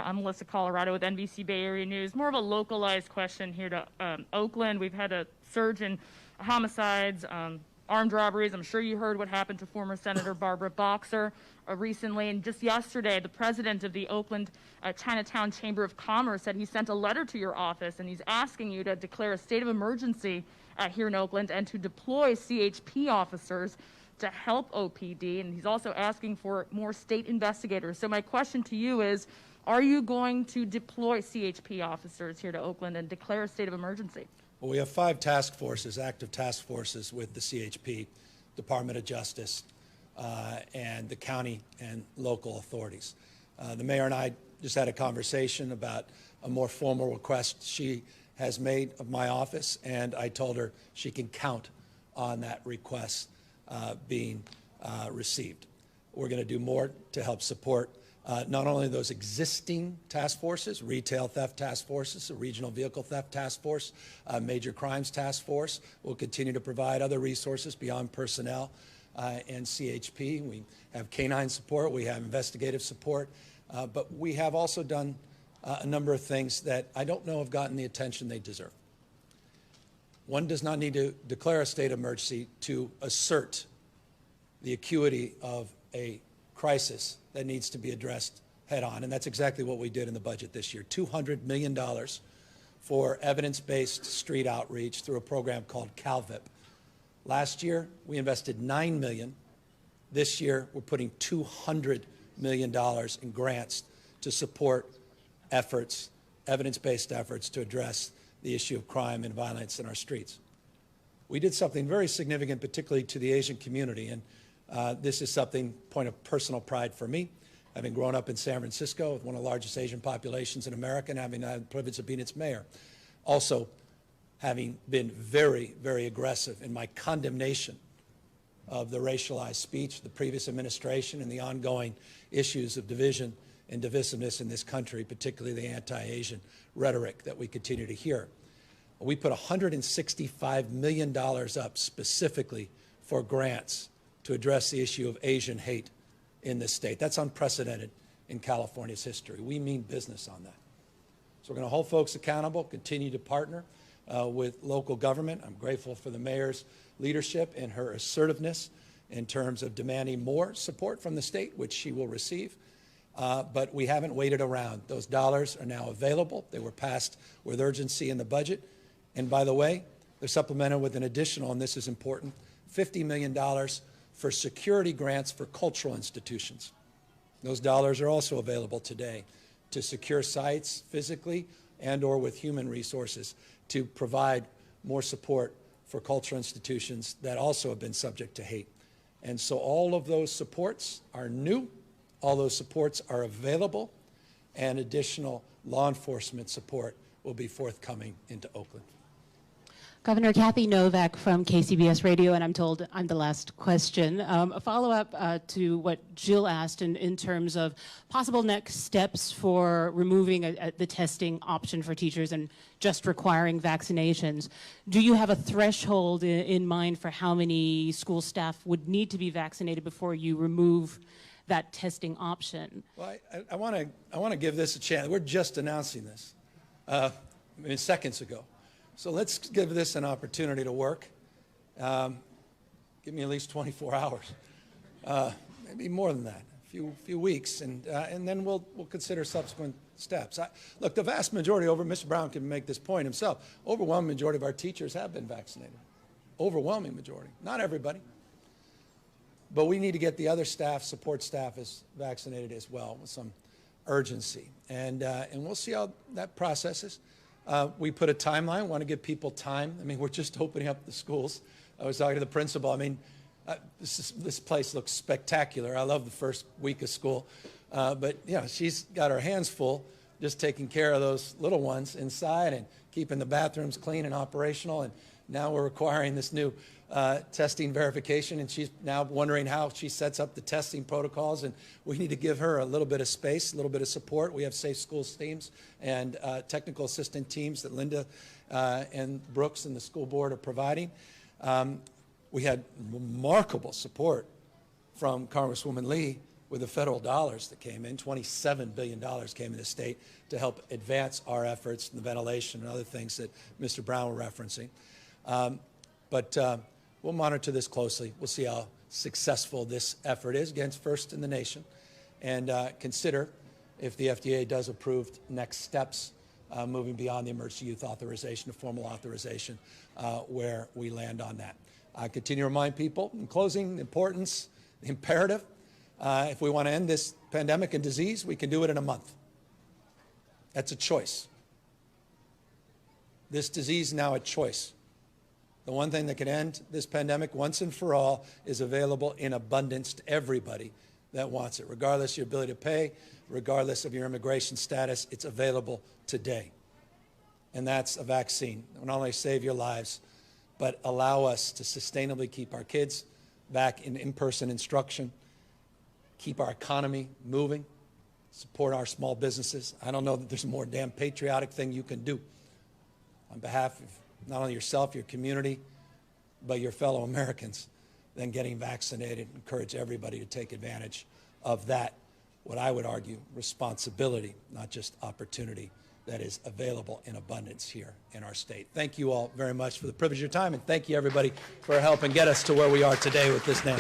I'm Melissa Colorado with NBC Bay Area News. More of a localized question here to Oakland. We've had a surge in homicides, armed robberies. I'm sure you heard what happened to former Senator Barbara Boxer recently. And just yesterday, the president of the Oakland Chinatown Chamber of Commerce said he sent a letter to your office, and he's asking you to declare a state of emergency here in Oakland and to deploy CHP officers to help OPD. And he's also asking for more state investigators. So my question to you is, are you going to deploy CHP officers here to Oakland and declare a state of emergency? Well, we have 5 task forces, active task forces with the CHP, Department of Justice, and the county and local authorities. The mayor and I just had a conversation about a more formal request she has made of my office, and I told her she can count on that request being received. We're going to do more to help support not only those existing task forces, retail theft task forces, a regional vehicle theft task force, major crimes task force. We'll continue to provide other resources beyond personnel and CHP. We have canine support, we have investigative support, but we have also done a number of things that I don't know have gotten the attention they deserve. One does not need to declare a state of emergency to assert the acuity of a crisis that needs to be addressed head on, and that's exactly what we did in the budget this year. $200 million for evidence-based street outreach through a program called CalVIP. Last year, we invested $9 million. This year, we're putting $200 million in grants to support efforts, evidence-based efforts to address the issue of crime and violence in our streets. We did something very significant, particularly to the Asian community, and this is something, point of personal pride for me, having grown up in San Francisco with one of the largest Asian populations in America and having had the privilege of being its mayor. Also, having been very, very aggressive in my condemnation of the racialized speech, the previous administration, and the ongoing issues of division and divisiveness in this country, particularly the anti-Asian rhetoric that we continue to hear. We put $165 million up specifically for grants to address the issue of Asian hate in this state. That's unprecedented in California's history. We mean business on that. So we're going to hold folks accountable, continue to partner with local government. I'm grateful for the mayor's leadership and her assertiveness in terms of demanding more support from the state, which she will receive. But we haven't waited around. Those dollars are now available. They were passed with urgency in the budget. And by the way, they're supplemented with an additional, and this is important, $50 million for security grants for cultural institutions. Those dollars are also available today to secure sites physically and or with human resources to provide more support for cultural institutions that also have been subject to hate. And so all of those supports are new, all those supports are available, and additional law enforcement support will be forthcoming into Oakland. Governor Kathy Novak from KCBS Radio, and I'm told I'm the last question. A follow-up to what Jill asked in terms of possible next steps for removing the testing option for teachers and just requiring vaccinations. Do you have a threshold in mind for how many school staff would need to be vaccinated before you remove that testing option? Well, I want to give this a chance. We're just announcing this seconds ago. So let's give this an opportunity to work. Give me at least 24 hours, maybe more than that, a few weeks, and then we'll consider subsequent steps. Look, the vast majority, Mr. Brown can make this point himself, overwhelming majority of our teachers have been vaccinated. Overwhelming majority, not everybody. But we need to get the other staff, support staff, is vaccinated as well with some urgency, and we'll see how that process is. We put a timeline, want to give people time. I mean, we're just opening up the schools. I was talking to the principal. I mean, this place looks spectacular. I love the first week of school. But, yeah, she's got her hands full just taking care of those little ones inside and keeping the bathrooms clean and operational. And now we're requiring this new testing verification, and she's now wondering how she sets up the testing protocols, and we need to give her a little bit of space, a little bit of support. We have Safe Schools teams and technical assistant teams that Linda and Brooks and the school board are providing. We had remarkable support from Congresswoman Lee with the federal dollars that came in. $27 billion came in the state to help advance our efforts in the ventilation and other things that Mr. Brown were referencing. But we'll monitor this closely. We'll see how successful this effort is, again, first in the nation, and consider if the FDA does approve next steps moving beyond the emergency use authorization to formal authorization, where we land on that. I continue to remind people, in closing, the importance, the imperative. If we want to end this pandemic and disease, we can do it in a month. That's a choice. This disease is now a choice. The one thing that can end this pandemic once and for all is available in abundance to everybody that wants it, regardless of your ability to pay, regardless of your immigration status. It's available today. And that's a vaccine that will not only save your lives, but allow us to sustainably keep our kids back in in-person instruction, keep our economy moving, support our small businesses. I don't know that there's a more damn patriotic thing you can do on behalf of not only yourself, your community, but your fellow Americans than getting vaccinated. Encourage everybody to take advantage of that, what I would argue, responsibility, not just opportunity, that is available in abundance here in our state. Thank you all very much for the privilege of your time, and thank you, everybody, for helping get us to where we are today with this name.